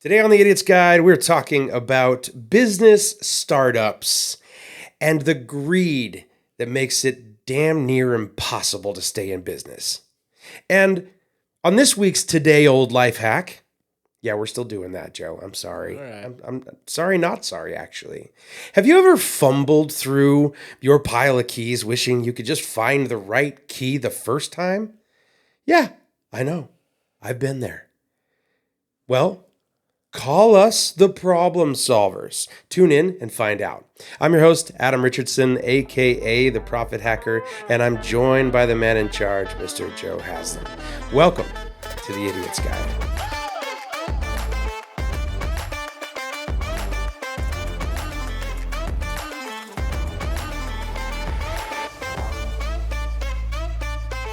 Today on the Idiot's Guide, we're talking about business startups and the greed that makes it damn near impossible to stay in business. And on this week's Today Old Life Hack, yeah, we're still doing that, Joe. I'm sorry. All right. I'm sorry, not sorry, actually. Have you ever fumbled through your pile of keys wishing you could just find the right key the first time? Yeah, I know. I've been there. Well, call us the problem solvers. Tune in and find out. I'm your host, Adam Richardson, aka the Profit Hacker, and I'm joined by the man in charge, Mr. Joe Haslam. Welcome to the Idiot's Guide.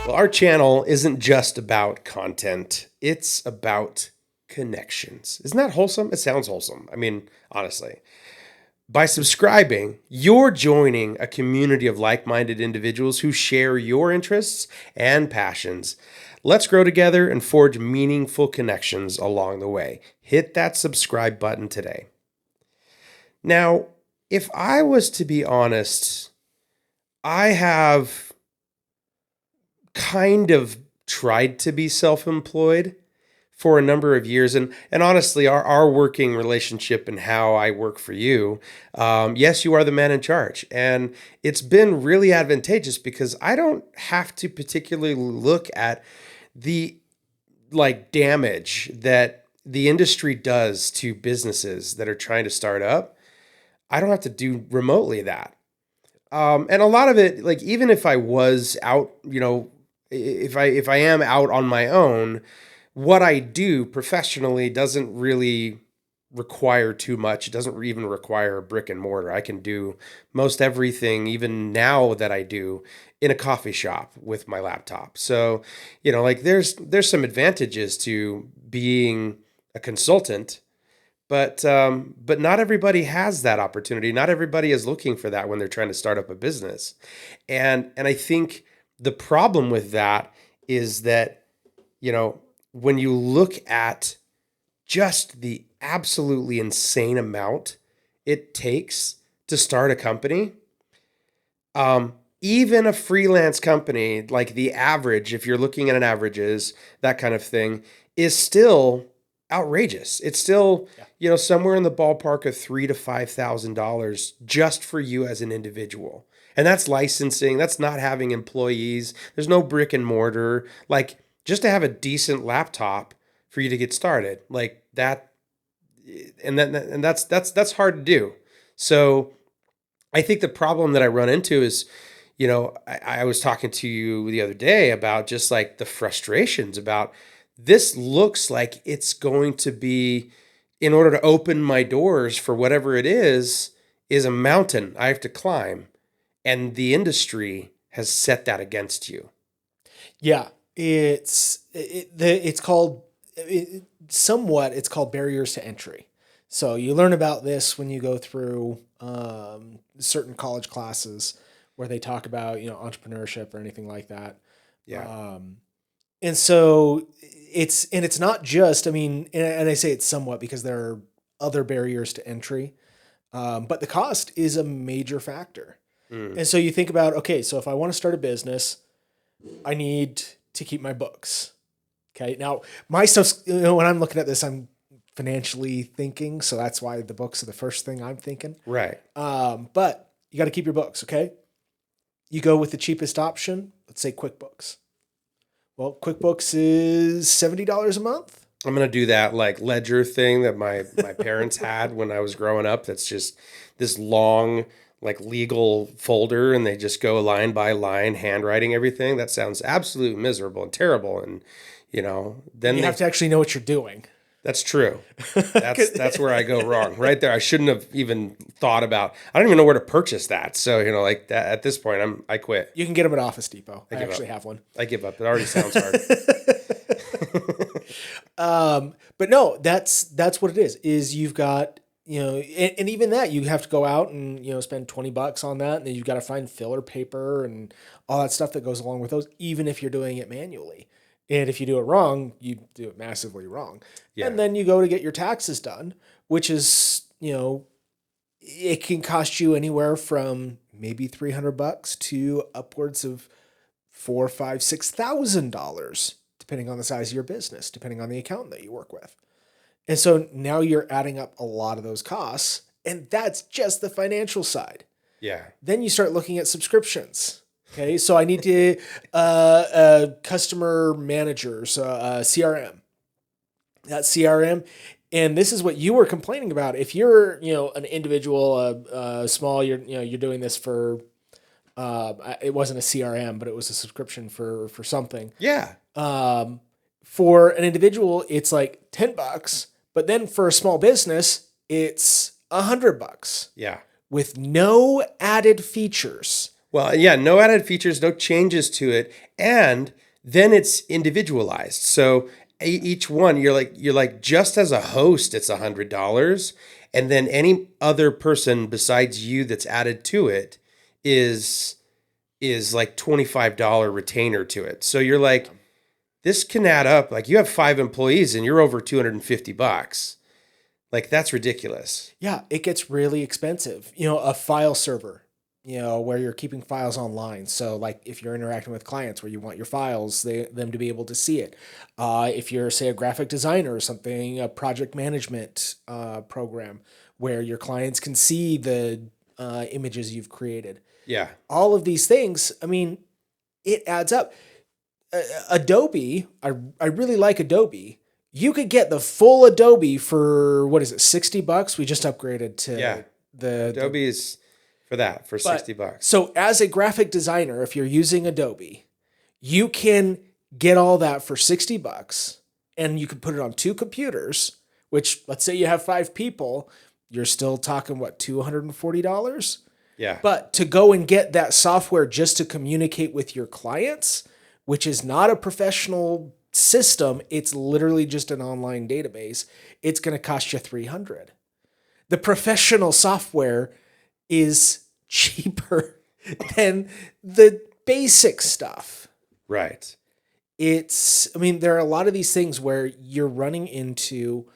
Well, our channel isn't just about content, it's about connections. Isn't that wholesome? It sounds wholesome. I mean, honestly. By subscribing, you're joining a community of like-minded individuals who share your interests and passions. Let's grow together and forge meaningful connections along the way. Hit that subscribe button today. Now, if I was to be honest, I have kind of tried to be self-employed for a number of years. And honestly, our working relationship and how I work for you, yes, you are the man in charge. And it's been really advantageous because I don't have to particularly look at the damage that the industry does to businesses that are trying to start up. I don't have to do remotely that. And a lot of it, like even if I was out, if I am out on my own, what I do professionally doesn't really require too much. It doesn't even require a brick and mortar. I can do most everything, even now that I do, in a coffee shop with my laptop. So, there's some advantages to being a consultant, but not everybody has that opportunity. Not everybody is looking for that when they're trying to start up a business. And I think the problem with that is that, when you look at just the absolutely insane amount it takes to start a company, even a freelance company, like the average, if you're looking at an averages, that kind of thing, is still outrageous. It's still, somewhere in the ballpark of $3,000 to $5,000 just for you as an individual. And that's licensing. That's not having employees. There's no brick and mortar. Just to have a decent laptop for you to get started, like that, and that's hard to do. So I think the problem that I run into is, I was talking to you the other day about just like the frustrations about this looks like it's going to be, in order to open my doors for whatever it is a mountain I have to climb. And the industry has set that against you. Yeah, it's called barriers to entry. So you learn about this when you go through certain college classes where they talk about entrepreneurship or anything like that. Yeah. And so it's not just, and I say it's somewhat because there are other barriers to entry, but the cost is a major factor. And so you think about, okay, so if I want to start a business, I need to keep my books. Okay. Now my stuff's, when I'm looking at this, I'm financially thinking. So that's why the books are the first thing I'm thinking. Right. But you got to keep your books. Okay. You go with the cheapest option. Let's say QuickBooks. Well, QuickBooks is $70 a month. I'm going to do that ledger thing that my parents had when I was growing up. That's just this long, legal folder, and they just go line by line, handwriting everything. That sounds absolutely miserable and terrible. And, then you have to actually know what you're doing. That's true. That's where I go wrong right there. I shouldn't have even thought about, I don't even know where to purchase that. So, that at this point, I quit. You can get them at Office Depot. I actually have one. I give up. It already sounds hard. But no, that's what it is you've got, and even that you have to go out and, spend $20 on that. And then you've got to find filler paper and all that stuff that goes along with those, even if you're doing it manually. And if you do it wrong, you do it massively wrong. Yeah. And then you go to get your taxes done, which is, it can cost you anywhere from maybe $300 to upwards of $4, $5, $6,000, depending on the size of your business, depending on the accountant that you work with. And so now you're adding up a lot of those costs, and that's just the financial side. Yeah. Then you start looking at subscriptions. Okay, so I need to customer managers, CRM. That CRM, and this is what you were complaining about. If you're, an individual, small, you're doing this for. It wasn't a CRM, but it was a subscription for something. Yeah. For an individual, it's like $10, but then for a small business, it's $100. Yeah. With no added features. Well, yeah, no added features, no changes to it, and then it's individualized. So each one, you're like just as a host, it's $100, and then any other person besides you that's added to it is like $25 retainer to it. So you're like, this can add up. Like you have 5 employees and you're over $250. Like that's ridiculous. Yeah, it gets really expensive. A file server, where you're keeping files online. So like if you're interacting with clients where you want your files, them to be able to see it. If you're, say, a graphic designer or something, a project management program where your clients can see the images you've created. Yeah. All of these things, I mean, it adds up. Adobe, I really like Adobe. You could get the full Adobe for, what is it, $60? We just upgraded to the Adobe is for that, for $60. So as a graphic designer, if you're using Adobe, you can get all that for $60 and you can put it on 2 computers, which let's say you have 5 people, you're still talking, what, $240? Yeah. But to go and get that software just to communicate with your clients, which is not a professional system, it's literally just an online database, it's going to cost you $300. The professional software is cheaper than the basic stuff. Right. There are a lot of these things where you're running into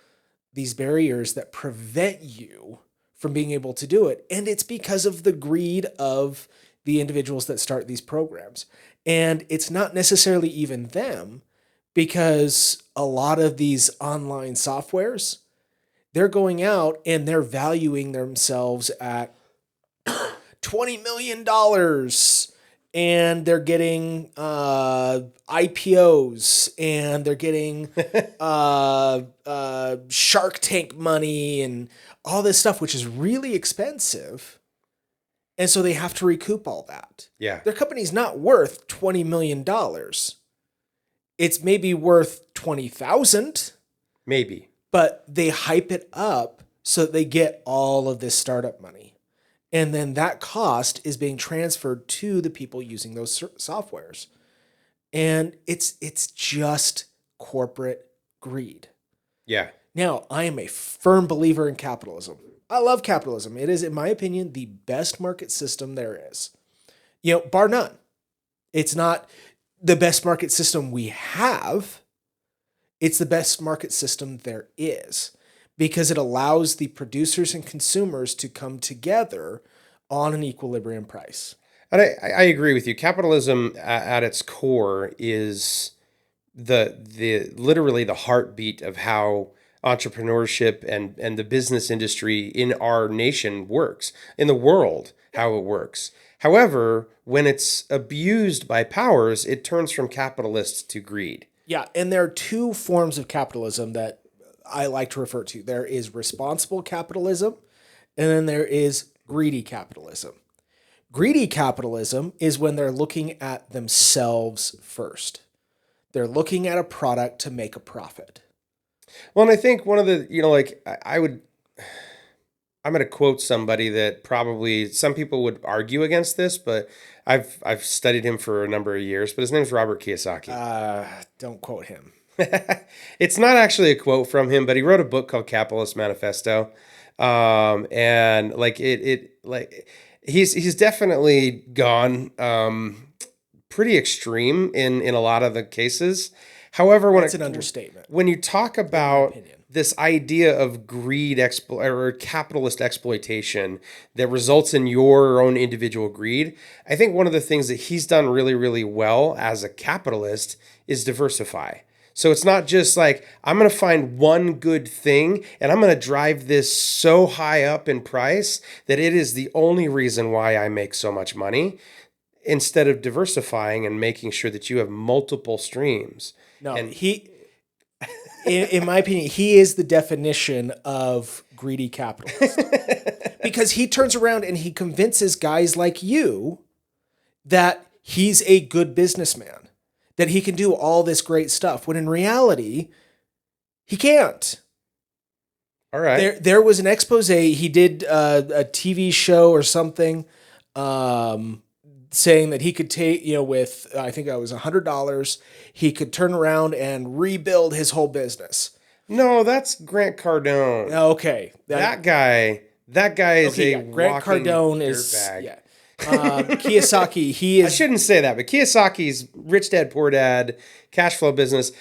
these barriers that prevent you from being able to do it. And it's because of the greed of the individuals that start these programs. And it's not necessarily even them, because a lot of these online softwares, they're going out and they're valuing themselves at $20 million, and they're getting IPOs, and they're getting Shark Tank money and all this stuff, which is really expensive. And so they have to recoup all that. Yeah. Their company's not worth $20 million. It's maybe worth 20,000. Maybe. But they hype it up so that they get all of this startup money. And then that cost is being transferred to the people using those softwares. And it's just corporate greed. Yeah. Now, I am a firm believer in capitalism. I love capitalism. It is, in my opinion, the best market system there is. Bar none. It's not the best market system we have. It's the best market system there is, because it allows the producers and consumers to come together on an equilibrium price. And I agree with you. Capitalism at its core is the literally the heartbeat of how entrepreneurship and the business industry in our nation works, in the world, how it works. However, when it's abused by powers, it turns from capitalist to greed. Yeah, and there are 2 forms of capitalism that I like to refer to. There is responsible capitalism, and then there is greedy capitalism. Greedy capitalism is when they're looking at themselves first. They're looking at a product to make a profit. Well, and I think one of the, I'm going to quote somebody that probably some people would argue against this, but I've studied him for a number of years, but his name is Robert Kiyosaki. Don't quote him. It's not actually a quote from him, but he wrote a book called Capitalist Manifesto. And he's definitely gone pretty extreme in a lot of the cases. However, That's an understatement, when you talk in my about opinion. this idea of or capitalist exploitation that results in your own individual greed, I think one of the things that he's done really, really well as a capitalist is diversify. So it's not just like, I'm going to find one good thing and I'm going to drive this so high up in price that it is the only reason why I make so much money, instead of diversifying and making sure that you have multiple streams. No, And in my opinion, he is the definition of greedy capitalist because he turns around and he convinces guys like you that he's a good businessman, that he can do all this great stuff, when in reality, he can't. all right. There was an expose. He did a TV show or something, saying that he could take, with, I think it was $100, he could turn around and rebuild his whole business. No, that's Grant Cardone. Okay. That guy is Okay, a yeah. Grant walking Cardone is, dirtbag. yeah. Kiyosaki, he I is, shouldn't say that, but Kiyosaki's Rich Dad Poor Dad cash flow business,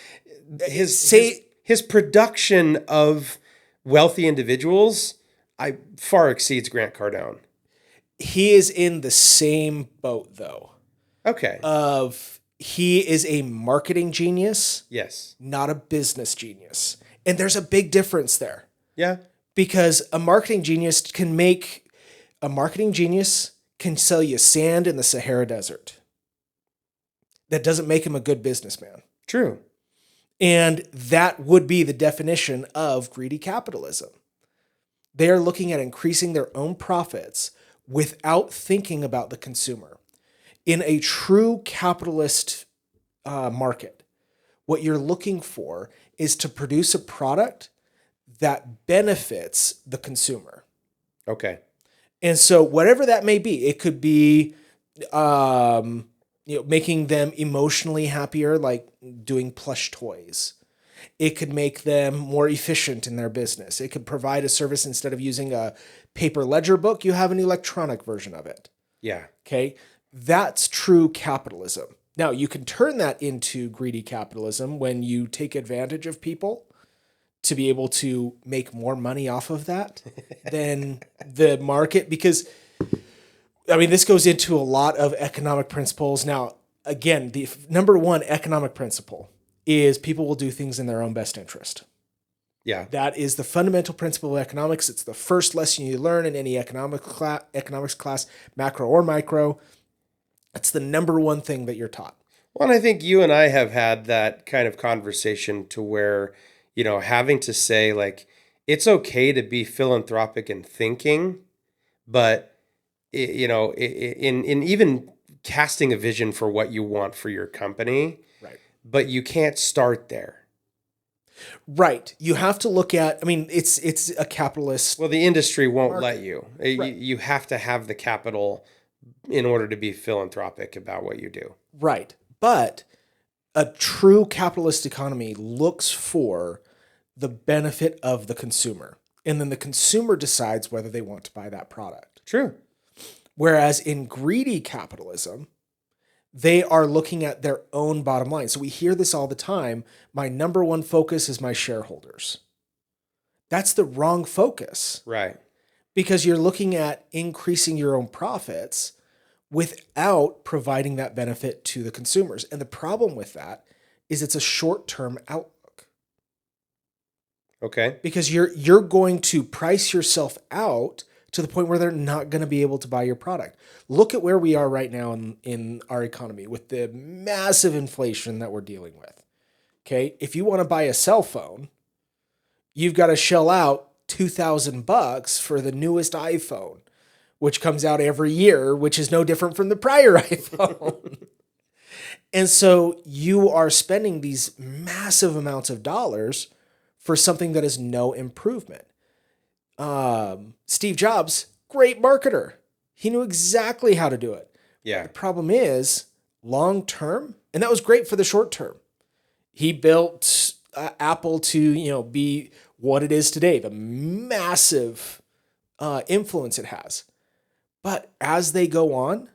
his production of wealthy individuals, I far exceeds Grant Cardone. he is in the same boat though, Okay. of he is a marketing genius, Yes. not a business genius. And there's a big difference there, Yeah. because a marketing genius can sell you sand in the Sahara Desert. That doesn't make him a good businessman. True. And that would be the definition of greedy capitalism. They are looking at increasing their own profits without thinking about the consumer. In a true capitalist market, what you're looking for is to produce a product that benefits the consumer. Okay. And so whatever that may be, it could be making them emotionally happier, like doing plush toys. It could make them more efficient in their business. It could provide a service. Instead of using a paper ledger book, you have an electronic version of it. Yeah. Okay. That's true capitalism. Now, you can turn that into greedy capitalism when you take advantage of people to be able to make more money off of that than the market. Because, I mean, this goes into a lot of economic principles. Now, again, the number one economic principle is people will do things in their own best interest. Yeah. That is the fundamental principle of economics. It's the first lesson you learn in any economics class, macro or micro. It's the number one thing that you're taught. Well, and I think you and I have had that kind of conversation to where, having to say, like, it's okay to be philanthropic in thinking, but, in even casting a vision for what you want for your company, Right. but you can't start there. Right. You have to look at, I mean, it's a capitalist. Well, the industry won't Market. let you. Right. You have to have the capital in order to be philanthropic about what you do. Right. But a true capitalist economy looks for the benefit of the consumer. And then the consumer decides whether they want to buy that product. True. Whereas in greedy capitalism, they are looking at their own bottom line. So we hear this all the time. My number one focus is my shareholders. That's the wrong focus, Right. because you're looking at increasing your own profits without providing that benefit to the consumers. And the problem with that is it's a short-term outlook, Okay. because you're going to price yourself out to the point where they're not going to be able to buy your product. Look at where we are right now in our economy with the massive inflation that we're dealing with. Okay. If you want to buy a cell phone, you've got to shell out $2,000 for the newest iPhone, which comes out every year, which is no different from the prior iPhone. And so you are spending these massive amounts of dollars for something that is no improvement. Steve Jobs, great marketer. He knew exactly how to do it. Yeah. The problem is long term, and that was great for the short term. He built Apple to be what it is today, the massive influence it has. But as they go on,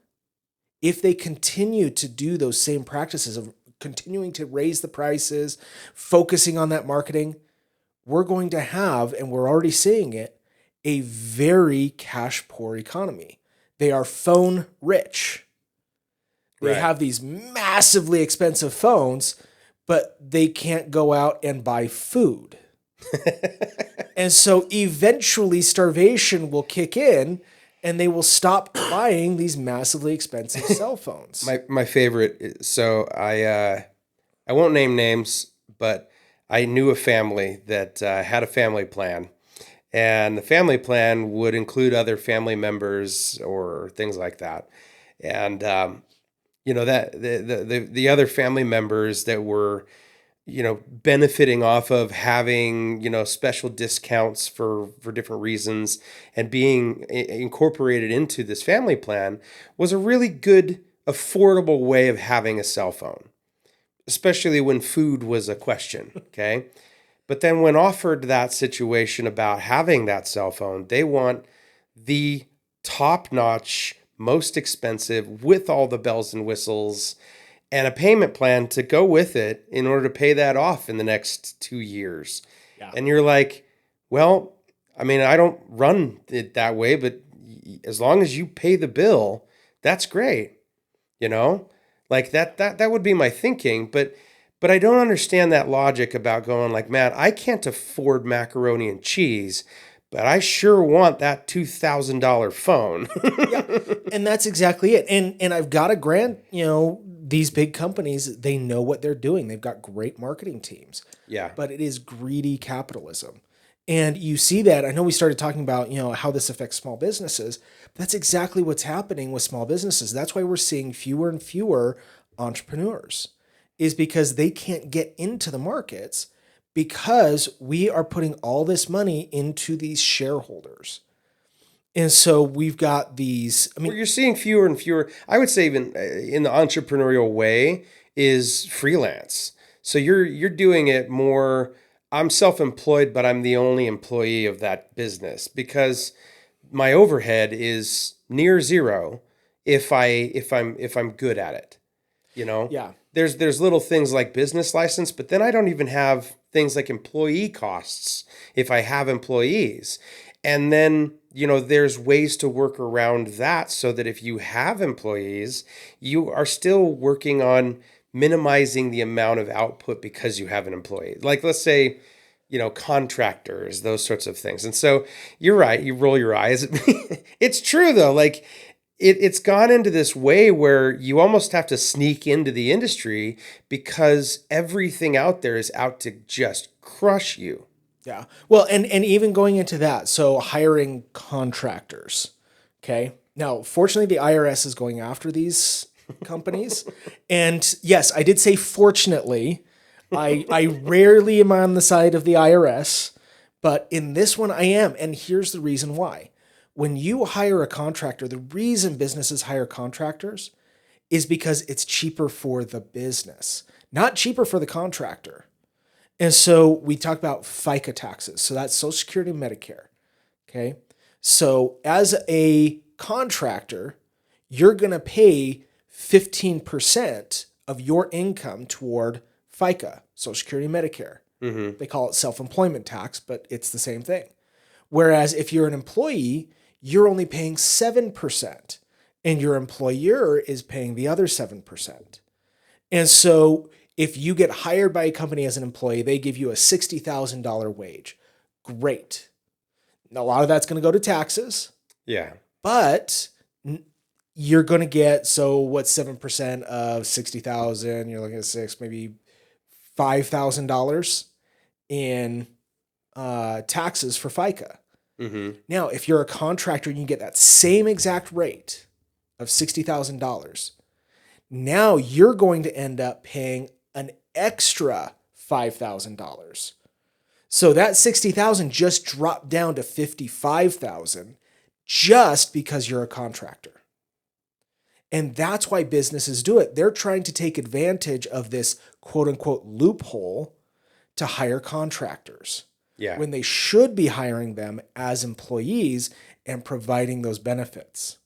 if they continue to do those same practices of continuing to raise the prices, focusing on that marketing, we're going to have, and we're already seeing it, a very cash poor economy. They are phone rich. They Right. have these massively expensive phones, but they can't go out and buy food. And so eventually starvation will kick in and they will stop buying these massively expensive cell phones. My favorite. So I won't name names, but I knew a family that had a family plan, and the family plan would include other family members or things like that, and that the other family members that were benefiting off of having, special discounts for different reasons and being incorporated into this family plan was a really good, affordable way of having a cell phone, especially when food was a question. Okay. But then when offered that situation about having that cell phone, they want the top notch, most expensive with all the bells and whistles and a payment plan to go with it in order to pay that off in the next 2 years. Yeah. And you're like, well, I mean, I don't run it that way, but as long as you pay the bill, that's great. You know, like that would be my thinking. But I don't understand that logic about going like, man, I can't afford macaroni and cheese, but I sure want that $2,000 phone. Yeah. And that's exactly it. And I've got to grant, these big companies, they know what they're doing. They've got great marketing teams. Yeah. But it is greedy capitalism. And you see that. I know we started talking about, how this affects small businesses. But that's exactly what's happening with small businesses. That's why we're seeing fewer and fewer entrepreneurs, is because they can't get into the markets because we are putting all this money into these shareholders. And so we've got these, Well, you're seeing fewer and fewer. I would say even in the entrepreneurial way is freelance. So you're doing it more. I'm self-employed, but I'm the only employee of that business because my overhead is near zero if I'm good at it. yeah. There's little things like business license, but then I don't even have things like employee costs if I have employees. And then, there's ways to work around that so that if you have employees, you are still working on minimizing the amount of output because you have an employee. Like, let's say, contractors, those sorts of things. And so you're right. You roll your eyes at me. It's true, though. Like, it's gone into this way where you almost have to sneak into the industry because everything out there is out to just crush you. Yeah. Well, and even going into that, so hiring contractors. Okay. Now, fortunately, the IRS is going after these companies. And yes, I did say fortunately. I rarely am on the side of the IRS, but in this one I am. And here's the reason why. When you hire a contractor, the reason businesses hire contractors is because it's cheaper for the business, not cheaper for the contractor. And so we talk about FICA taxes. So that's Social Security and Medicare. Okay. So as a contractor, you're going to pay 15% of your income toward FICA, Social Security and Medicare. Mm-hmm. They call it self-employment tax, but it's the same thing. Whereas if you're an employee, you're only paying 7% and your employer is paying the other 7%. And so if you get hired by a company as an employee, they give you a $60,000 wage. Great. A lot of that's going to go to taxes. Yeah. But you're going to get, so what's 7% of 60,000? You're looking at maybe $5,000 in taxes for FICA. Mm-hmm. Now, if you're a contractor and you get that same exact rate of $60,000, now you're going to end up paying an extra $5,000. So that $60,000 just dropped down to $55,000 just because you're a contractor. And that's why businesses do it. They're trying to take advantage of this quote unquote loophole to hire contractors. Yeah. When they should be hiring them as employees and providing those benefits.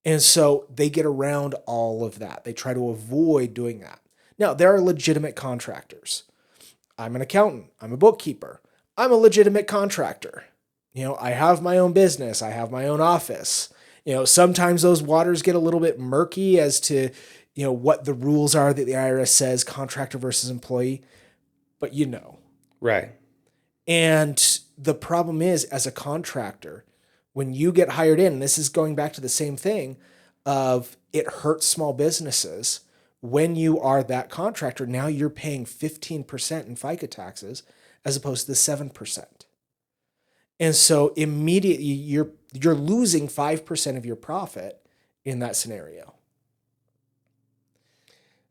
And so they get around all of that. They try to avoid doing that. Now, there are legitimate contractors. I'm an accountant. I'm a bookkeeper. I'm a legitimate contractor. I have my own business. I have my own office. Sometimes those waters get a little bit murky as to, what the rules are that the IRS says contractor versus employee, but Right. And the problem is, as a contractor, when you get hired in, and this is going back to the same thing of it hurts small businesses. When you are that contractor, now you're paying 15% in FICA taxes as opposed to the 7%. And so immediately you're losing 5% of your profit in that scenario.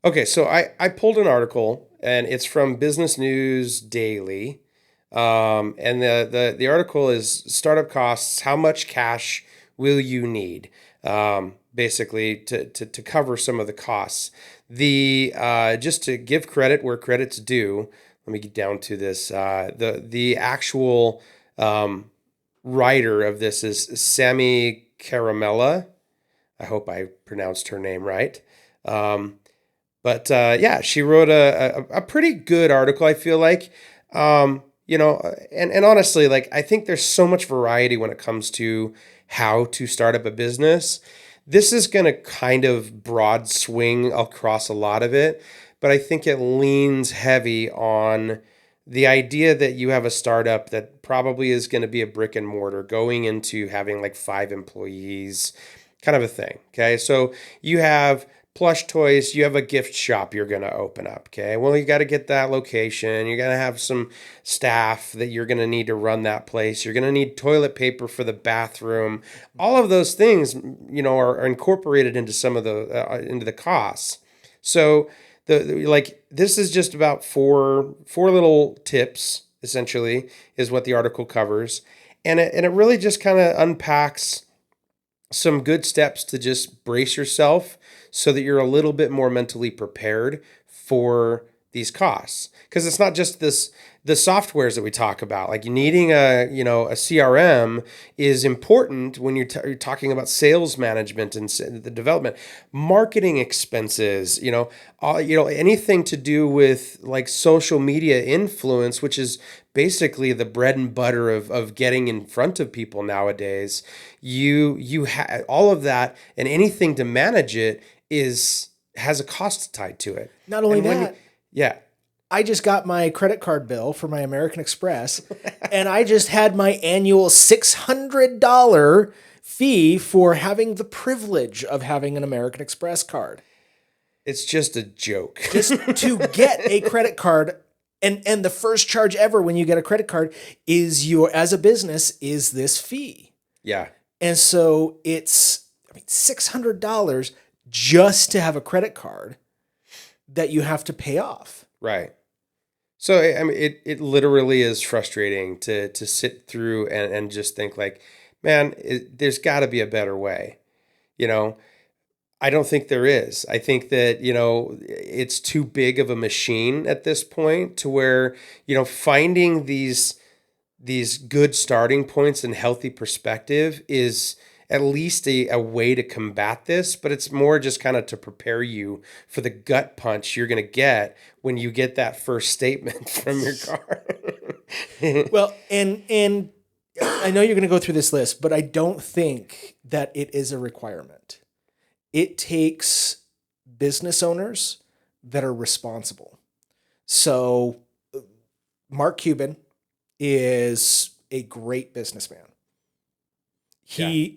Okay, so I pulled an article, and it's from Business News Daily. And the article is startup costs, how much cash will you need? Basically to cover some of the costs. Just to give credit where credit's due, let me get down to this. The actual writer of this is Sammy Caramella. I hope I pronounced her name right. But yeah, she wrote a pretty good article, I feel like. And honestly, like, I think there's so much variety when it comes to how to start up a business. This is going to kind of broad swing across a lot of it, but I think it leans heavy on the idea that you have a startup that probably is going to be a brick and mortar going into having like 5 employees, kind of a thing. Okay. So you have plush toys, you have a gift shop you're going to open up. Okay. Well, you got to get that location. You're going to have some staff that you're going to need to run that place. You're going to need toilet paper for the bathroom. All of those things, are incorporated into some of into the costs. So this is just about four little tips, essentially, is what the article covers. And it really just kind of unpacks some good steps to just brace yourself so that you're a little bit more mentally prepared for these costs. Because it's not just the softwares that we talk about. Like, needing a CRM is important when you're talking about sales management and the development, marketing expenses, anything to do with like social media influence, which is basically the bread and butter of getting in front of people nowadays. You have all of that, and anything to manage it has a cost tied to it. Not only that, yeah. I just got my credit card bill for my American Express, and I just had my annual $600 fee for having the privilege of having an American Express card. It's just a joke. Just to get a credit card, and the first charge ever when you get a credit card is as a business, is this fee. Yeah. And so it's $600 just to have a credit card that you have to pay off. Right. So, I mean, it literally is frustrating to sit through and just think like, man, there's got to be a better way. I don't think there is. I think that, it's too big of a machine at this point to where, finding these good starting points and healthy perspective is at least a way to combat this, but it's more just kind of to prepare you for the gut punch you're going to get when you get that first statement from your car. Well, and I know you're going to go through this list, but I don't think that it is a requirement. It takes business owners that are responsible. So Mark Cuban is a great businessman. He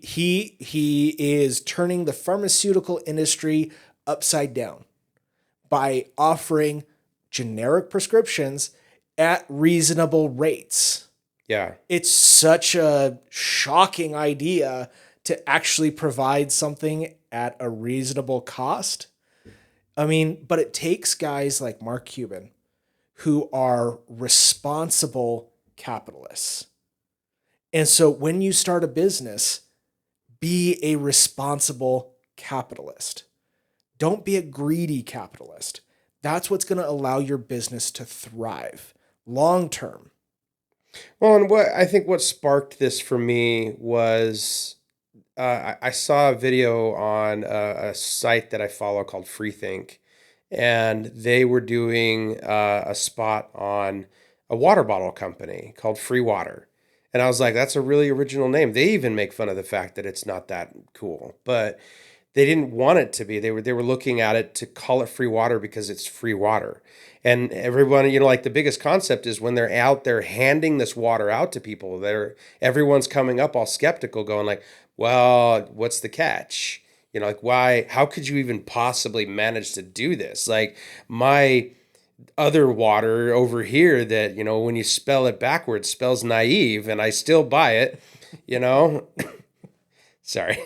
is turning the pharmaceutical industry upside down by offering generic prescriptions at reasonable rates. Yeah. It's such a shocking idea to actually provide something at a reasonable cost. But it takes guys like Mark Cuban who are responsible capitalists. And so when you start a business, be a responsible capitalist. Don't be a greedy capitalist. That's what's going to allow your business to thrive long term. Well, and what sparked this for me was I saw a video on a site that I follow called Freethink, and they were doing a spot on a water bottle company called Free Water. And I was like, that's a really original name. They even make fun of the fact that it's not that cool, but they didn't want it to be. They were looking at it to call it free water because it's free water. And everyone, like the biggest concept is when they're out there handing this water out to people, everyone's coming up all skeptical, going like, well, what's the catch? Like, why, how could you even possibly manage to do this? Like, my other water over here that, when you spell it backwards spells naive, and I still buy it, you know? Sorry.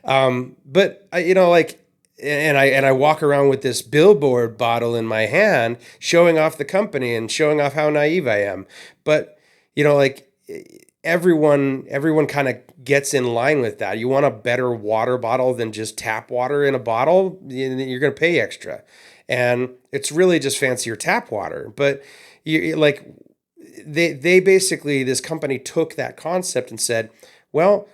But like, and I walk around with this billboard bottle in my hand, showing off the company and showing off how naive I am. But, like, everyone kind of gets in line with that. You want a better water bottle than just tap water in a bottle, you're going to pay extra. And it's really just fancier tap water. But like, they basically, this company took that concept and said, well,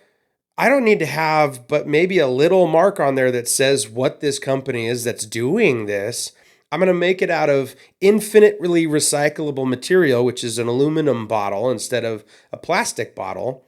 I don't need to have but maybe a little mark on there that says what this company is that's doing this. I'm going to make it out of infinitely recyclable material, which is an aluminum bottle instead of a plastic bottle.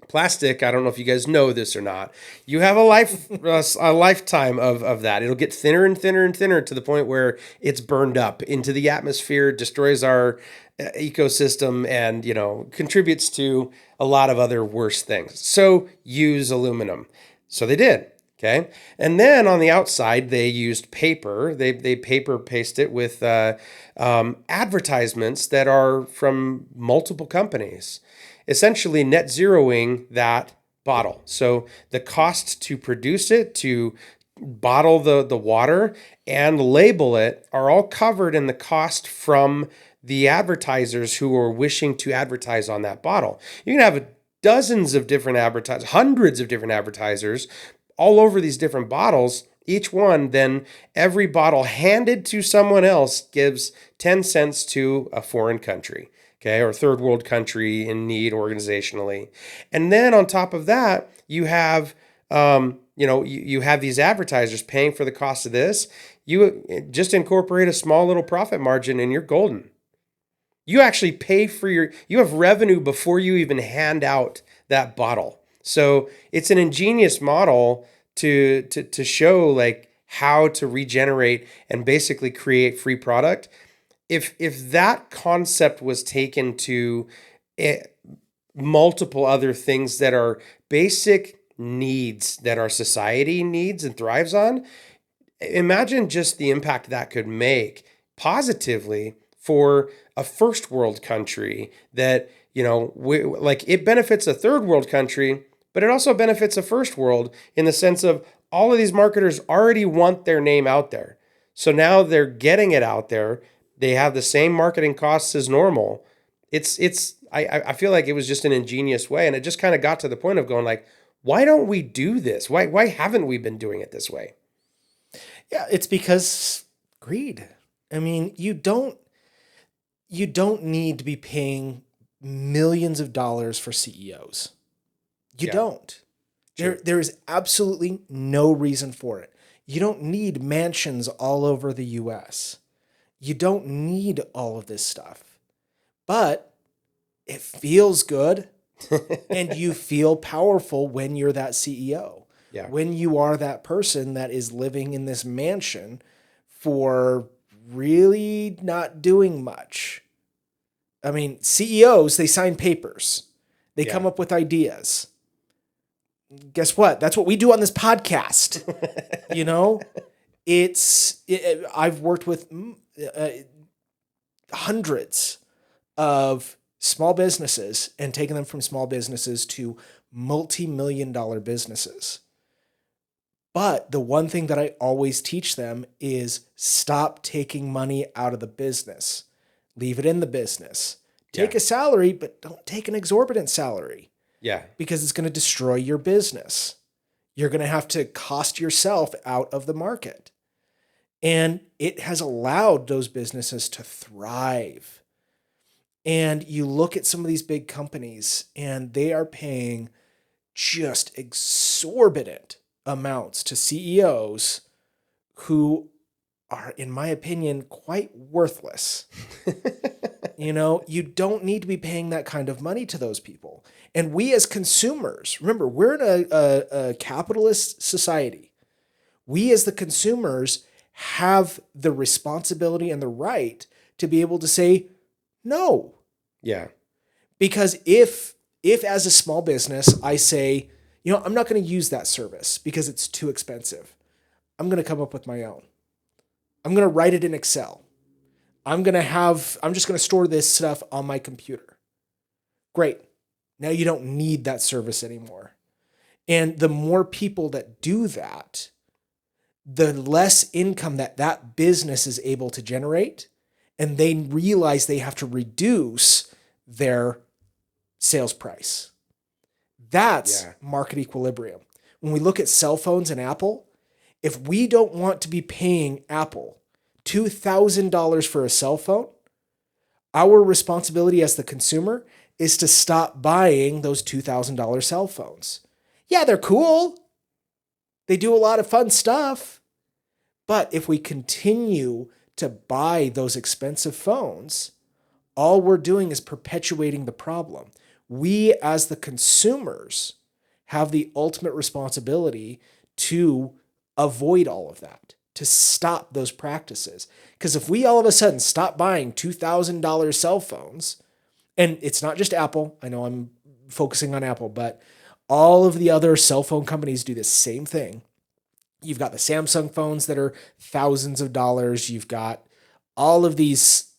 Plastic, I don't know if you guys know this or not. You have a lifetime of that. It'll get thinner and thinner and thinner to the point where it's burned up into the atmosphere, destroys our ecosystem, and contributes to a lot of other worse things. So use aluminum. So they did. Okay. And then on the outside, they used paper. They paper paste it with advertisements that are from multiple companies, essentially net zeroing that bottle. So the cost to produce it, to bottle the water and label it are all covered in the cost from the advertisers who are wishing to advertise on that bottle. You can have dozens of different advertisers, hundreds of different advertisers all over these different bottles. Each one, then every bottle handed to someone else gives 10 cents to a foreign country. Okay, or third world country in need organizationally. And then on top of that, you have you have these advertisers paying for the cost of this. You just incorporate a small little profit margin and you're golden. You actually pay for you have revenue before you even hand out that bottle. So it's an ingenious model to show like how to regenerate and basically create free product. If that concept was taken to multiple other things that are basic needs that our society needs and thrives on, imagine just the impact that could make positively for a first world country that, like, it benefits a third world country, but it also benefits a first world in the sense of all of these marketers already want their name out there. So now they're getting it out there. They have the same marketing costs as normal. I feel like it was just an ingenious way. And it just kind of got to the point of going like, why don't we do this? Why haven't we been doing it this way? Yeah, it's because greed. I mean, you don't need to be paying millions of dollars for CEOs. You don't. There is absolutely no reason for it. You don't need mansions all over the US. You don't need all of this stuff. But it feels good and you feel powerful when you're that CEO. Yeah. When you are that person that is living in this mansion for really not doing much. I mean, CEOs, they sign papers. They come up with ideas. Guess what? That's what we do on this podcast. I've worked with hundreds of small businesses and taken them from small businesses to multi-million-dollar businesses. But the one thing that I always teach them is stop taking money out of the business. Leave it in the business. Take a salary, but don't take an exorbitant salary. Yeah. Because it's going to destroy your business. You're going to have to cost yourself out of the market. And it has allowed those businesses to thrive. And you look at some of these big companies and they are paying just exorbitant amounts to CEOs who are, in my opinion, quite worthless. You don't need to be paying that kind of money to those people. And we as consumers, remember, we're in a capitalist society. We as the consumers have the responsibility and the right to be able to say no. Yeah. Because if as a small business, I say, I'm not going to use that service because it's too expensive. I'm going to come up with my own. I'm going to write it in Excel. I'm just going to store this stuff on my computer. Great. Now you don't need that service anymore. And the more people that do that, the less income that business is able to generate. And they realize they have to reduce their sales price. That's market equilibrium. When we look at cell phones and Apple, if we don't want to be paying Apple $2,000 for a cell phone, our responsibility as the consumer is to stop buying those $2,000 cell phones. Yeah, they're cool. They do a lot of fun stuff. But if we continue to buy those expensive phones, all we're doing is perpetuating the problem. We as the consumers have the ultimate responsibility to avoid all of that, to stop those practices. Because if we all of a sudden stop buying $2,000 cell phones, and it's not just Apple, I know I'm focusing on Apple, but all of the other cell phone companies do the same thing. You've got the Samsung phones that are thousands of dollars. You've got all of these.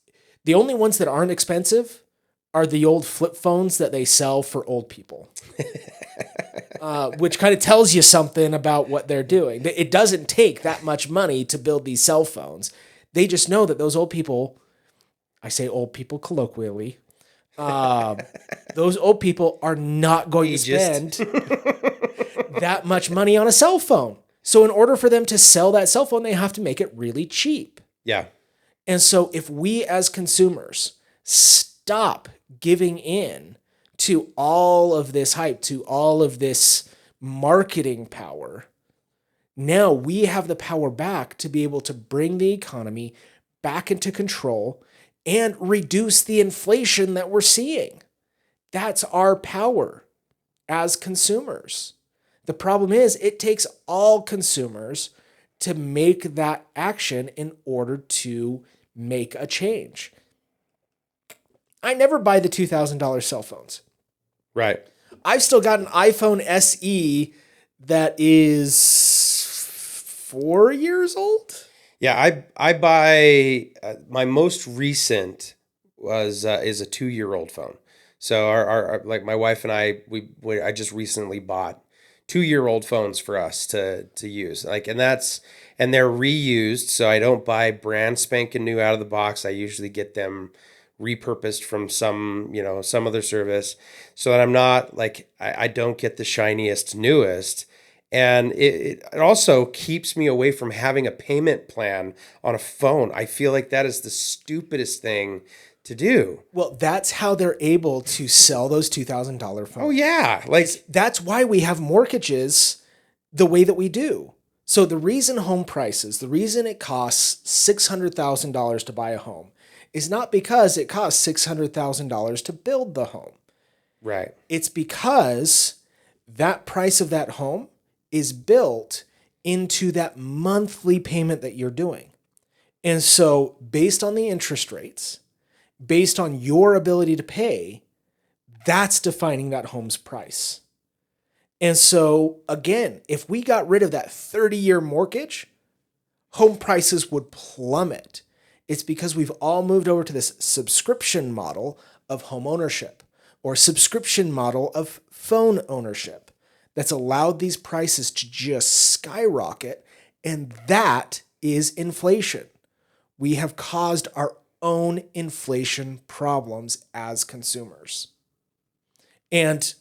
The only ones that aren't expensive are the old flip phones that they sell for old people, which kind of tells you something about what they're doing. It doesn't take that much money to build these cell phones. They just know that those old people, I say old people colloquially, those old people are not going to spend that much money on a cell phone. So in order for them to sell that cell phone, they have to make it really cheap. Yeah. And so if we as consumers stop giving in to all of this hype, to all of this marketing power, now we have the power back to be able to bring the economy back into control and reduce the inflation that we're seeing. That's our power as consumers. The problem is it takes all consumers to make that action in order to make a change. I never buy the $2,000 cell phones. Right. I've still got an iPhone SE that is 4 years old. Yeah, I buy my most recent is a 2-year-old phone. So our like my wife and I just recently bought 2-year-old phones for us to use. And they're reused, so I don't buy brand spanking new out of the box. I usually get them repurposed from some other service, so that I'm not I don't get the shiniest, newest. And it also keeps me away from having a payment plan on a phone. I feel like that is the stupidest thing to do. Well, that's how they're able to sell those $2,000 phones. Oh yeah, that's why we have mortgages the way that we do. So the reason the reason it costs $600,000 to buy a home is not because it costs $600,000 to build the home. Right. It's because that price of that home is built into that monthly payment that you're doing. And so based on the interest rates, based on your ability to pay, that's defining that home's price. And so again, if we got rid of that 30-year mortgage, home prices would plummet. It's because we've all moved over to this subscription model of home ownership or subscription model of phone ownership that's allowed these prices to just skyrocket. And that is inflation. We have caused our own inflation problems as consumers. And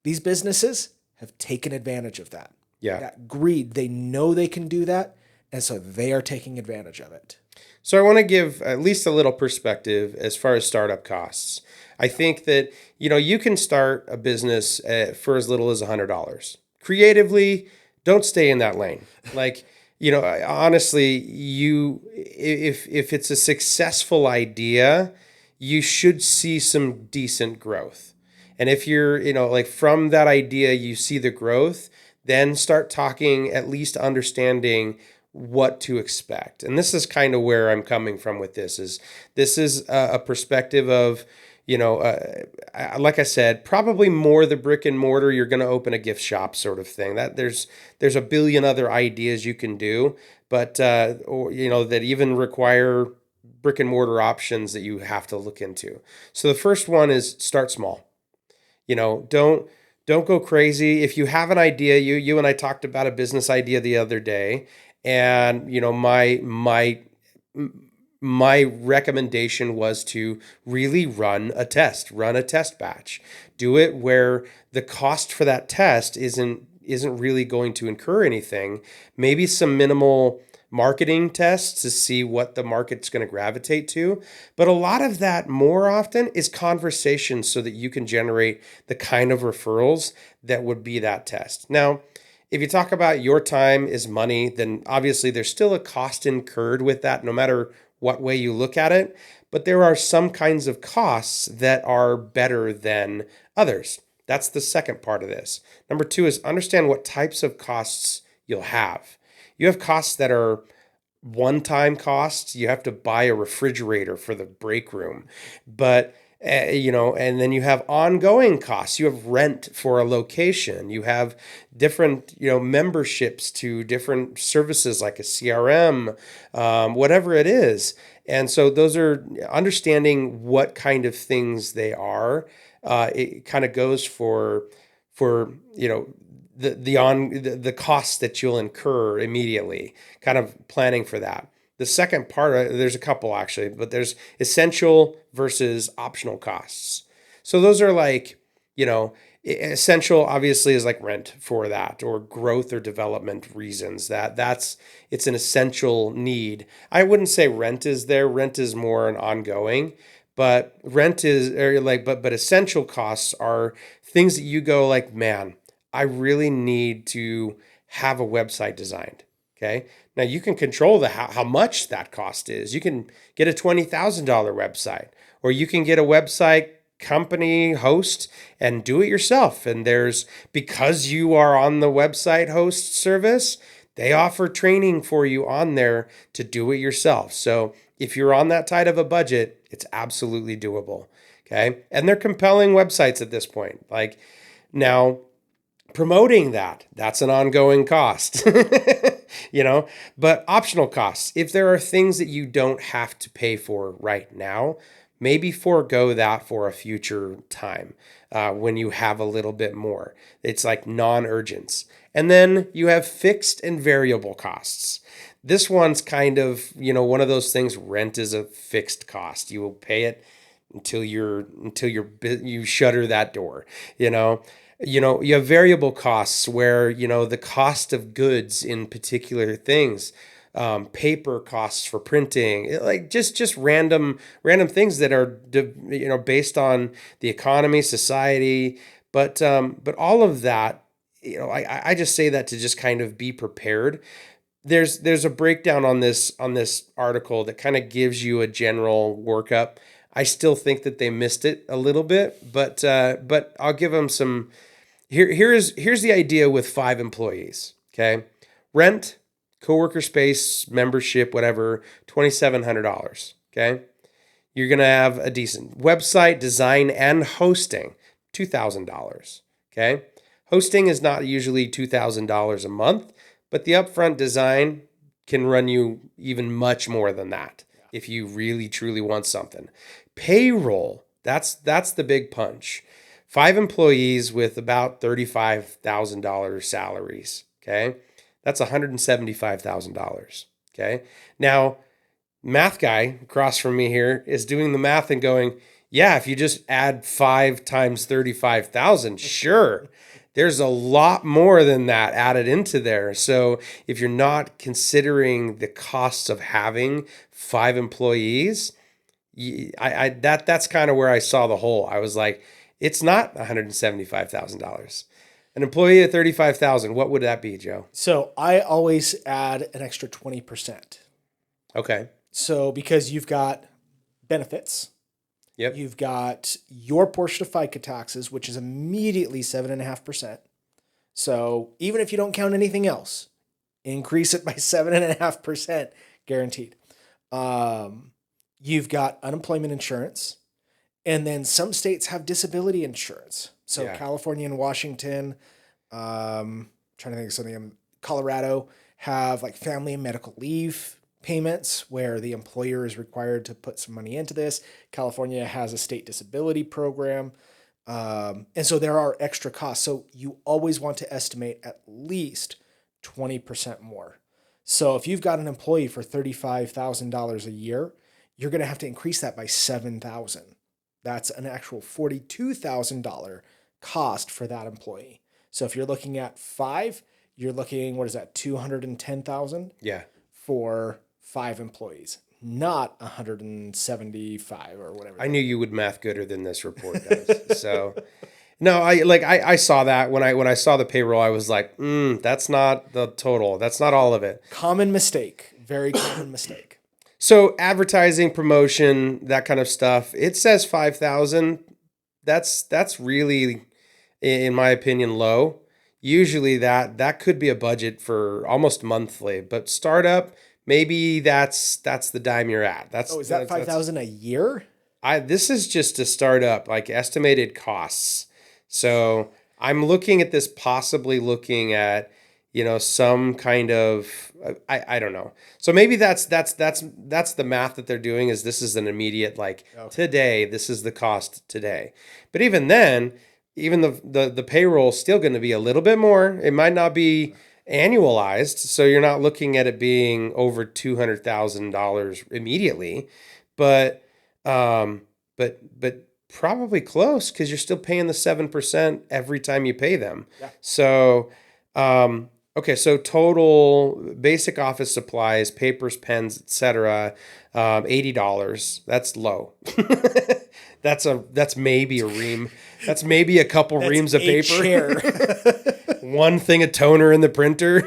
these businesses have taken advantage of that. Yeah. That greed, they know they can do that. And so they are taking advantage of it. So I want to give at least a little perspective as far as startup costs. I think that, you can start a business for as little as $100. Creatively, don't stay in that lane. honestly, if it's a successful idea, you should see some decent growth. And if you're, like from that idea, you see the growth, then start talking, at least understanding what to expect. And this is kind of where I'm coming from with this is a perspective of, like I said, probably more the brick and mortar. You're going to open a gift shop sort of thing. That there's a billion other ideas you can do, but or that even require brick and mortar options that you have to look into. So the first one is start small. Don't go crazy. If you have an idea, you and I talked about a business idea the other day, and my recommendation was to really run a test batch. Do it where the cost for that test isn't really going to incur anything. Maybe some minimal marketing tests to see what the market's going to gravitate to. But a lot of that more often is conversation so that you can generate the kind of referrals that would be that test. Now, if you talk about your time is money, then obviously there's still a cost incurred with that, no matter what way you look at it. But there are some kinds of costs that are better than others. That's the second part of this. Number two is understand what types of costs you'll have. You have costs that are one-time costs. You have to buy a refrigerator for the break room, but and then you have ongoing costs. You have rent for a location. You have different, memberships to different services like a CRM, whatever it is. And so those are understanding what kind of things they are. It kind of goes for the costs that you'll incur immediately, kind of planning for that. The second part, there's a couple actually, but there's essential versus optional costs. So those are like, essential obviously is like rent for that, or growth or development reasons. It's an essential need. I wouldn't say rent is there. Rent is more an ongoing, but rent is or like, but essential costs are things that you go like, man, I really need to have a website designed. Okay. Now you can control how much that cost is. You can get a $20,000 website, or you can get a website company host and do it yourself. And because you are on the website host service, they offer training for you on there to do it yourself. So if you're on that tight of a budget, it's absolutely doable. Okay. And they're compelling websites at this point. Like now, promoting that's an ongoing cost. But optional costs, if there are things that you don't have to pay for right now, maybe forego that for a future time, when you have a little bit more. It's like non-urgents. And then you have fixed and variable costs. This one's kind of, one of those things. Rent is a fixed cost. You will pay it until you shutter that door. You have variable costs where, the cost of goods in particular things, paper costs for printing, like just random things that are, based on the economy, society. But all of that, I just say that to just kind of be prepared. There's a breakdown on this article that kind of gives you a general workup. I still think that they missed it a little bit, but I'll give them some. Here's the idea with 5 employees. Okay, rent, coworker space, membership, whatever, $2,700. Okay, you're gonna have a decent website design and hosting, $2,000. Okay, hosting is not usually $2,000 a month, but the upfront design can run you even much more than that if you really truly want something. Payroll, that's the big punch. 5 employees with about $35,000 salaries. Okay. That's $175,000. Okay. Now, math guy across from me here is doing the math and going, yeah, if you just add 5 times 35,000, sure. There's a lot more than that added into there. So if you're not considering the costs of having 5 employees, that's kind of where I saw the hole. I was like, it's not $175,000. An employee at 35,000, what would that be, Joe? So I always add an extra 20%. Okay. So because you've got benefits, Yep. you've got your portion of FICA taxes, which is immediately 7.5%. So even if you don't count anything else, increase it by 7.5% guaranteed. You've got unemployment insurance, and then some states have disability insurance. So Yeah. California and Washington, trying to think of something, Colorado have like family and medical leave payments where the employer is required to put some money into this. California has a state disability program. And so there are extra costs. So you always want to estimate at least 20% more. So if you've got an employee for $35,000 a year, you're going to have to increase that by $7,000. That's an actual $42,000 cost for that employee. So if you're looking at 5, you're looking, what is that, 210,000? Yeah. For 5 employees, not 175 or whatever. I knew you would math gooder than this report does. So, no, I saw that when I saw the payroll, I was like, that's not the total. That's not all of it. Common mistake, very common mistake. So advertising, promotion, that kind of stuff. It says 5,000. That's really, in my opinion, low. Usually that could be a budget for almost monthly, but startup, maybe that's the dime you're at. Is that 5,000 a year? This is just to start up, like estimated costs. So I'm looking at this, possibly looking at, some kind of, I don't know. So maybe that's the math that they're doing, is this is an immediate, like, today, this is the cost today. But even then, even the payroll is still going to be a little bit more. It might not be annualized, so you're not looking at it being over $200,000 immediately, but probably close, because you're still paying the 7% every time you pay them. Yeah. So, okay, so total basic office supplies, papers, pens, etc., $80. That's low. That's maybe a ream. That's maybe a couple reams of paper. Chair. One thing of toner in the printer.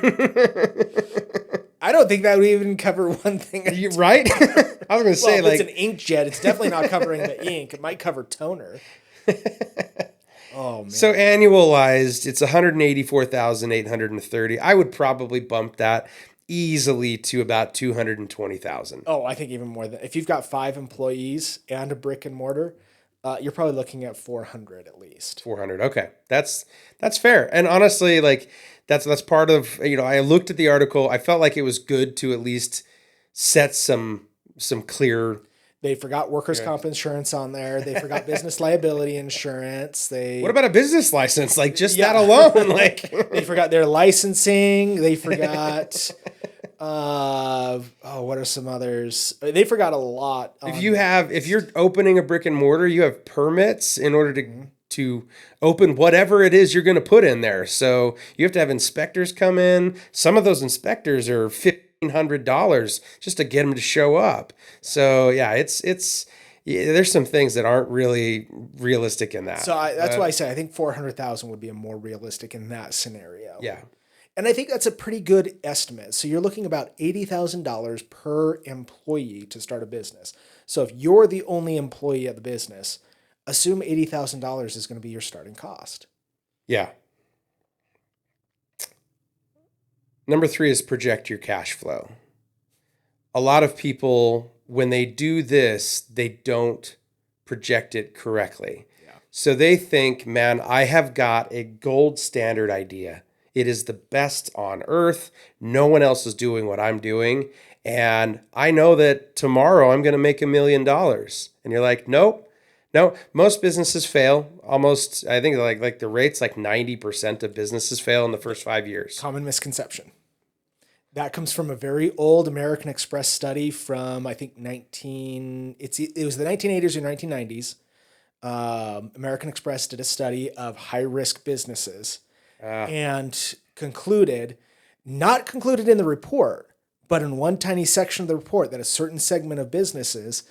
I don't think that would even cover one thing. Right? I was going to say, if like, it's an inkjet, it's definitely not covering the ink. It might cover toner. Oh man. So annualized, it's 184,830. I would probably bump that easily to about 220,000. Oh, I think even more than, if you've got 5 employees and a brick and mortar, you're probably looking at 400 at least. 400. Okay. That's fair. And honestly, like, that's part of, I looked at the article. I felt like it was good to at least set some clear. They forgot workers' comp insurance on there. They forgot business liability insurance. What about a business license? Like, just that alone, like. They forgot their licensing. They forgot, what are some others? They forgot a lot. If you're opening a brick and mortar, you have permits in order to open whatever it is you're going to put in there. So you have to have inspectors come in. Some of those inspectors are $1,500 just to get them to show up. So yeah, there's some things that aren't really realistic in that. So that's why I say I think 400,000 would be a more realistic in that scenario. Yeah. And I think that's a pretty good estimate. So you're looking about $80,000 per employee to start a business. So if you're the only employee at the business, assume $80,000 is going to be your starting cost. Yeah. Number 3 is project your cash flow. A lot of people, when they do this, they don't project it correctly. Yeah. So they think, man, I have got a gold standard idea. It is the best on earth. No one else is doing what I'm doing. And I know that tomorrow I'm going to make $1 million. And you're like, nope. No, most businesses fail. Almost, I think like the rate's like 90% of businesses fail in the first 5 years. Common misconception. That comes from a very old American Express study from, I think, it was the 1980s or 1990s. American Express did a study of high-risk businesses and not concluded in the report, but in one tiny section of the report, that a certain segment of businesses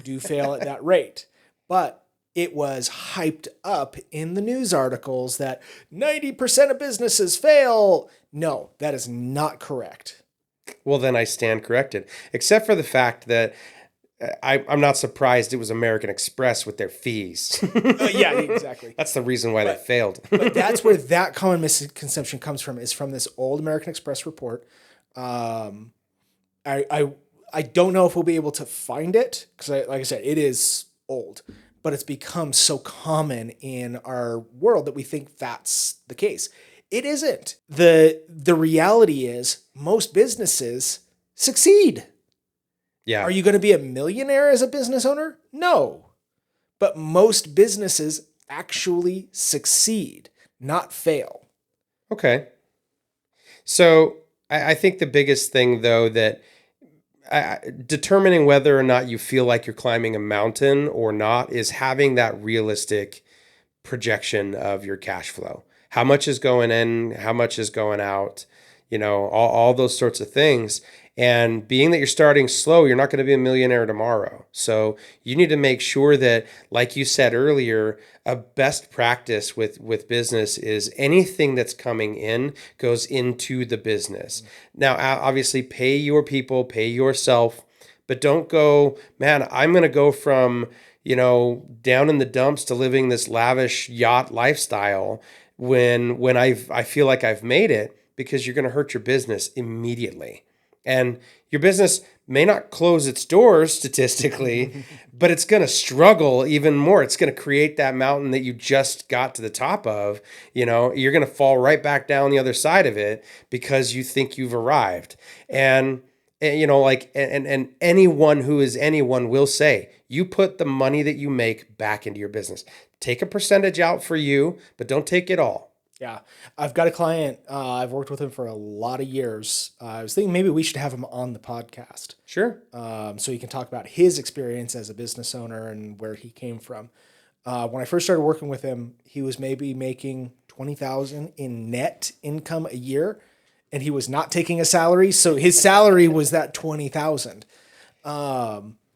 do fail at that rate. But it was hyped up in the news articles that 90% of businesses fail. No, that is not correct. Well, then I stand corrected, except for the fact that I'm not surprised it was American Express with their fees. Yeah, exactly. That's the reason why they failed. But that's where that common misconception comes from, is from this old American Express report. I don't know if we'll be able to find it because, like I said, it is old, but it's become so common in our world that we think that's the case. It isn't. The reality is most businesses succeed. Yeah. Are you going to be a millionaire as a business owner? No. But most businesses actually succeed, not fail. Okay. So I think the biggest thing, though, that determining whether or not you feel like you're climbing a mountain or not is having that realistic projection of your cash flow. How much is going in? How much is going out? All those sorts of things. And being that you're starting slow, you're not going to be a millionaire tomorrow. So you need to make sure that, like you said earlier, a best practice with business is anything that's coming in goes into the business. Now, obviously, pay your people, pay yourself, but don't go, man, I'm going to go from, down in the dumps to living this lavish yacht lifestyle when I feel like I've made it, because you're going to hurt your business immediately. And your business may not close its doors statistically, but it's going to struggle even more. It's going to create that mountain that you just got to the top of. You're going to fall right back down the other side of it because you think you've arrived. And anyone who is anyone will say, you put the money that you make back into your business. Take a percentage out for you, but don't take it all. Yeah. I've got a client. I've worked with him for a lot of years. I was thinking maybe we should have him on the podcast. Sure. So he can talk about his experience as a business owner and where he came from. When I first started working with him, he was maybe making $20,000 in net income a year, and he was not taking a salary. So his salary was that $20,000.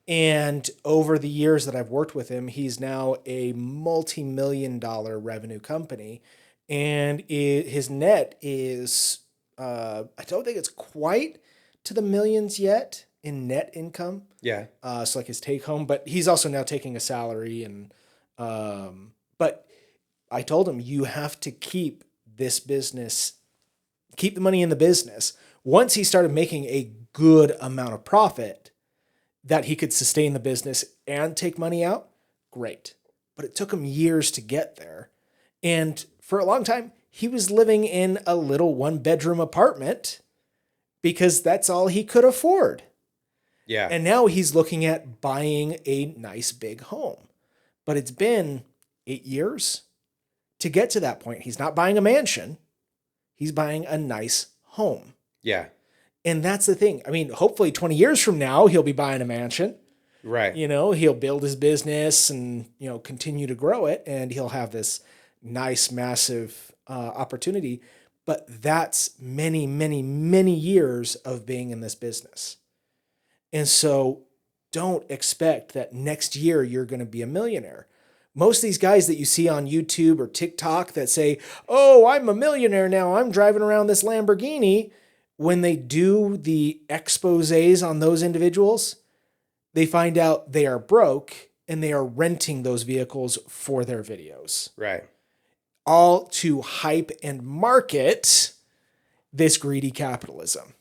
And over the years that I've worked with him, he's now a multi-million-dollar revenue company. And his net is, I don't think it's quite to the millions yet in net income. Yeah. So like his take home, but he's also now taking a salary. But I told him, you have to keep this business, keep the money in the business. Once he started making a good amount of profit that he could sustain the business and take money out, great. But it took him years to get there. And for a long time, he was living in a little 1-bedroom apartment because that's all he could afford. Yeah. And now he's looking at buying a nice big home. But it's been 8 years to get to that point. He's not buying a mansion. He's buying a nice home. Yeah. And that's the thing. I mean, hopefully 20 years from now, he'll be buying a mansion. Right. He'll build his business and, continue to grow it. And he'll have this nice, massive opportunity. But that's many, many, many years of being in this business. And so don't expect that next year you're going to be a millionaire. Most of these guys that you see on YouTube or TikTok that say, oh, I'm a millionaire now, I'm driving around this Lamborghini. When they do the exposés on those individuals, they find out they are broke and they are renting those vehicles for their videos. Right. All to hype and market this greedy capitalism.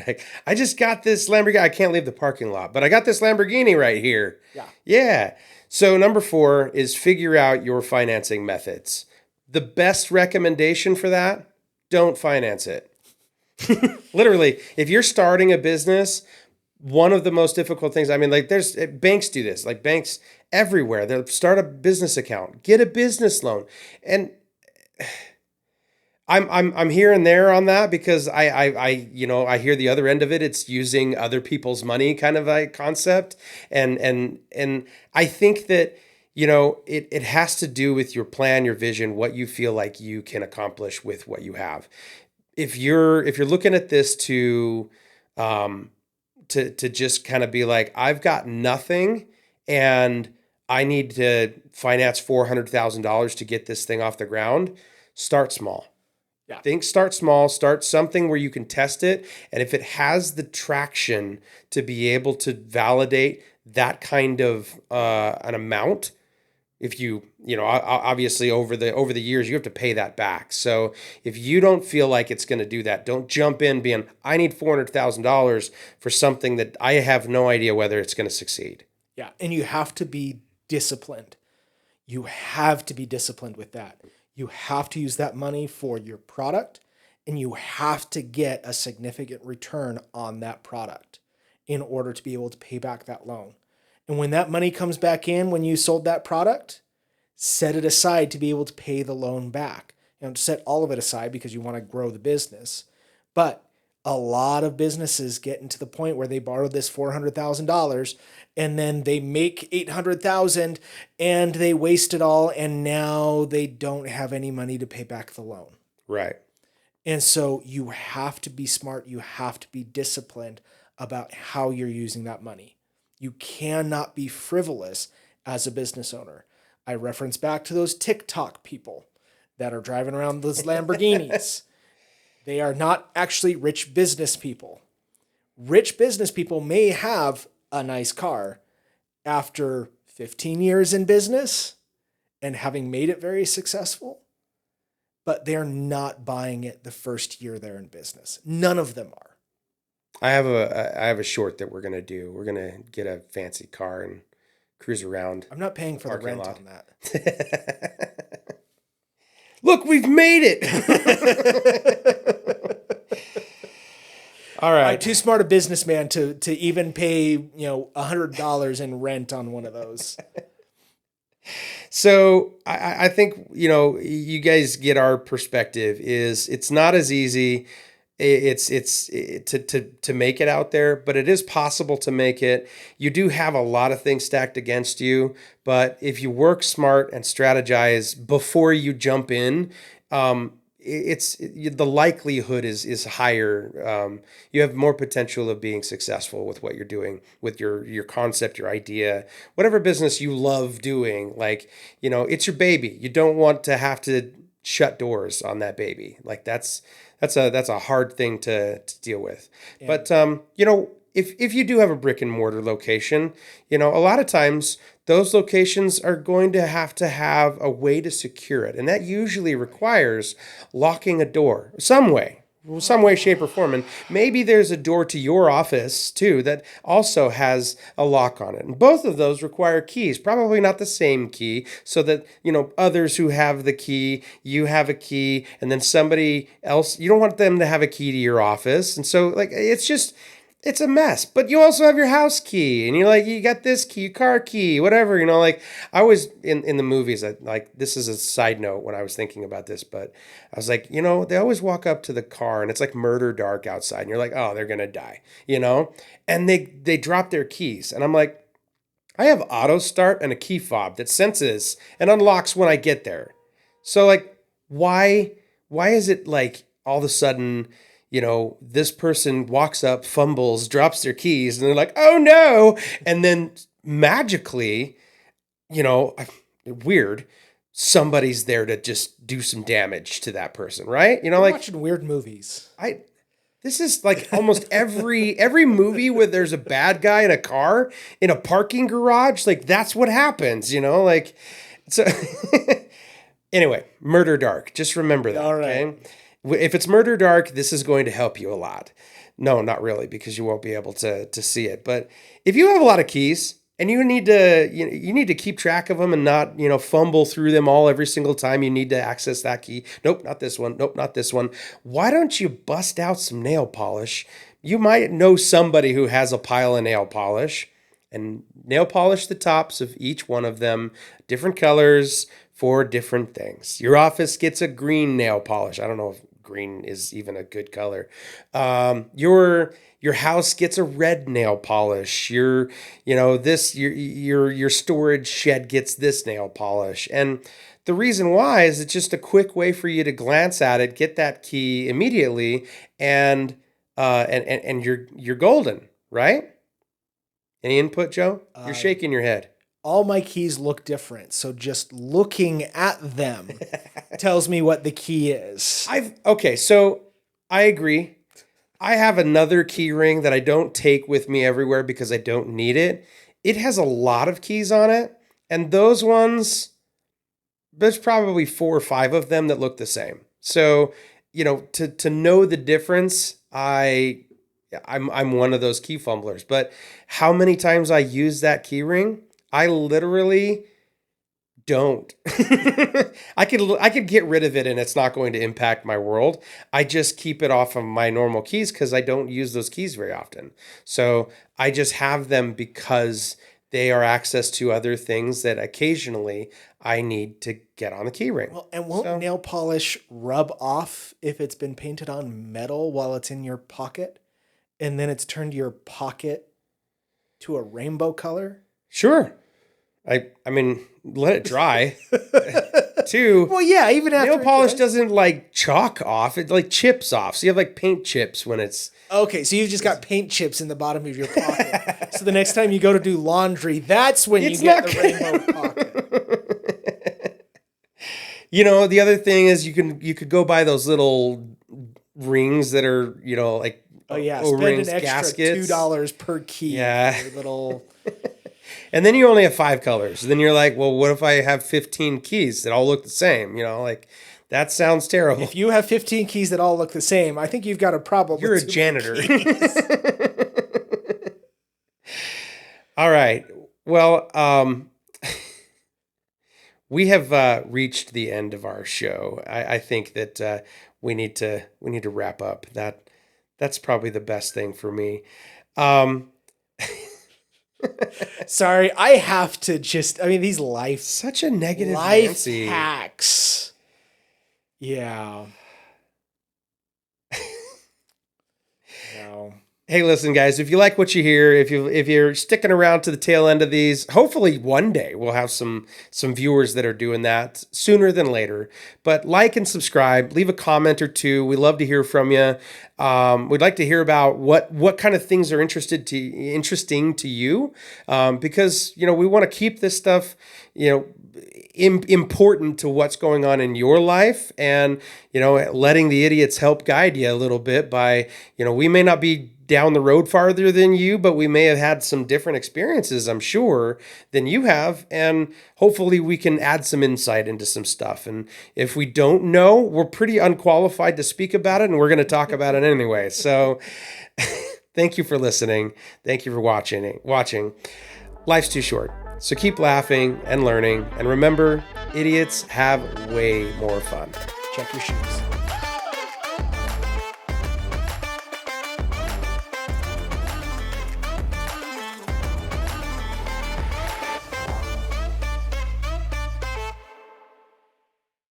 Like, I just got this Lamborghini. I can't leave the parking lot, but I got this Lamborghini right here. Yeah. Yeah. So number 4 is figure out your financing methods. The best recommendation for that, don't finance it. Literally, if you're starting a business, one of the most difficult things, there's banks do this, like banks everywhere. They'll start a business account, get a business loan. And I'm here and there on that because I hear the other end of it. It's using other people's money kind of a concept. And I think that, it has to do with your plan, your vision, what you feel like you can accomplish with what you have. If you're looking at this to just kind of be like, I've got nothing and I need to finance $400,000 to get this thing off the ground. Start small. Yeah. Start small, start something where you can test it. And if it has the traction to be able to validate that kind of an amount, if obviously over the years, you have to pay that back. So if you don't feel like it's going to do that, don't jump in being, I need $400,000 for something that I have no idea whether it's going to succeed. Yeah. And you have to be disciplined. You have to be disciplined with that. You have to use that money for your product, and you have to get a significant return on that product in order to be able to pay back that loan. And when that money comes back in, when you sold that product, set it aside to be able to pay the loan back. You know, set all of it aside because you want to grow the business. But a lot of businesses get into the point where they borrow this $400,000 and then they make $800,000 and they waste it all, and now they don't have any money to pay back the loan. Right. And so you have to be smart. You have to be disciplined about how you're using that money. You cannot be frivolous as a business owner. I reference back to those TikTok people that are driving around those Lamborghinis. They are not actually rich business people. Rich business people may have a nice car after 15 years in business and having made it very successful, but they're not buying it the first year they're in business. None of them are. I have a short that we're going to do. We're going to get a fancy car and cruise around. I'm not paying for the rent lot on that. Look, we've made it. All right. I'm too smart a businessman to even pay, $100 in rent on one of those. So I think, you guys get our perspective is it's not as easy. It's to make it out there, but it is possible to make it. You do have a lot of things stacked against you, but if you work smart and strategize before you jump in, the likelihood is higher. You have more potential of being successful with what you're doing, with your concept, your idea, whatever business you love doing. Like, it's your baby. You don't want to have to shut doors on that baby. Like that's a hard thing to deal with. Yeah. But if you do have a brick and mortar location, a lot of times those locations are going to have a way to secure it. And that usually requires locking a door some way, shape, or form. And maybe there's a door to your office too that also has a lock on it. And both of those require keys, probably not the same key, so that, others who have the key, you have a key, and then somebody else, you don't want them to have a key to your office. And so it's a mess. But you also have your house key, and you got this key, car key, whatever, I always, in the movies, this is a side note when I was thinking about this, but I was like, they always walk up to the car and it's like murder dark outside, and you're like, oh, they're going to die, and they drop their keys. And I'm like, I have auto start and a key fob that senses and unlocks when I get there. So why is it like all of a sudden, this person walks up, fumbles, drops their keys, and they're like, oh no. And then magically, weird, somebody's there to just do some damage to that person, right? You're watching weird movies. This is like almost every movie where there's a bad guy in a car in a parking garage. Like that's what happens, so anyway, Murder Dark. Just remember that. All right. Okay? If it's Murder Dark, this is going to help you a lot. No, not really, because you won't be able to see it. But if you have a lot of keys and you need to keep track of them and not, fumble through them all every single time you need to access that key. Nope, not this one. Nope, not this one. Why don't you bust out some nail polish? You might know somebody who has a pile of nail polish, and nail polish the tops of each one of them, different colors for different things. Your office gets a green nail polish. I don't know if green is even a good color. Your house gets a red nail polish. Your storage shed gets this nail polish. And the reason why is it's just a quick way for you to glance at it, get that key immediately, and you're golden, right? Any input, Joe? You're shaking your head. all my keys look different. So just looking at them tells me what the key is. Okay, so I agree. I have another key ring that I don't take with me everywhere because I don't need it. It has a lot of keys on it, and those ones, there's probably 4 or 5 of them that look the same. So, to know the difference, I'm one of those key fumblers. But how many times I use that key ring, I literally don't. I could get rid of it and it's not going to impact my world. I just keep it off of my normal keys because I don't use those keys very often. So I just have them because they are access to other things that occasionally I need to get on the key ring. Well, and won't nail polish rub off if it's been painted on metal while it's in your pocket and then it's turned your pocket to a rainbow color? Sure. I mean, let it dry. Too. Well, yeah, even after nail polish doesn't like chalk off; it like chips off. So you have like paint chips when it's okay. So you've just got paint chips in the bottom of your pocket. So the next time you go to do laundry, that's when you get the rainbow pocket. The other thing is you could go buy those little rings that are like spend O-rings, an extra gaskets. $2 per key. Yeah, for your little. And then you only have 5 colors. Then you're like, well, what if I have 15 keys that all look the same? Like that sounds terrible. If you have 15 keys that all look the same, I think you've got a problem. You're a janitor. All right. Well, we have reached the end of our show. I think that we need to wrap up. That's probably the best thing for me. Sorry, I have to these such a negative life Nancy. Hacks. Yeah. No. Hey, listen, guys, if you like what you hear, if you're sticking around to the tail end of these, hopefully one day we'll have some viewers that are doing that sooner than later. But like and subscribe, leave a comment or two. We love to hear from you. We'd like to hear about what kind of things are interesting to you, because we want to keep this stuff important to what's going on in your life, and letting the idiots help guide you a little bit by we may not be down the road farther than you, but we may have had some different experiences, I'm sure, than you have. And hopefully we can add some insight into some stuff. And if we don't know, we're pretty unqualified to speak about it, and we're going to talk about it anyway. So thank you for listening. Thank you for watching. Life's too short. So keep laughing and learning. And remember, idiots have way more fun. Check your shoes.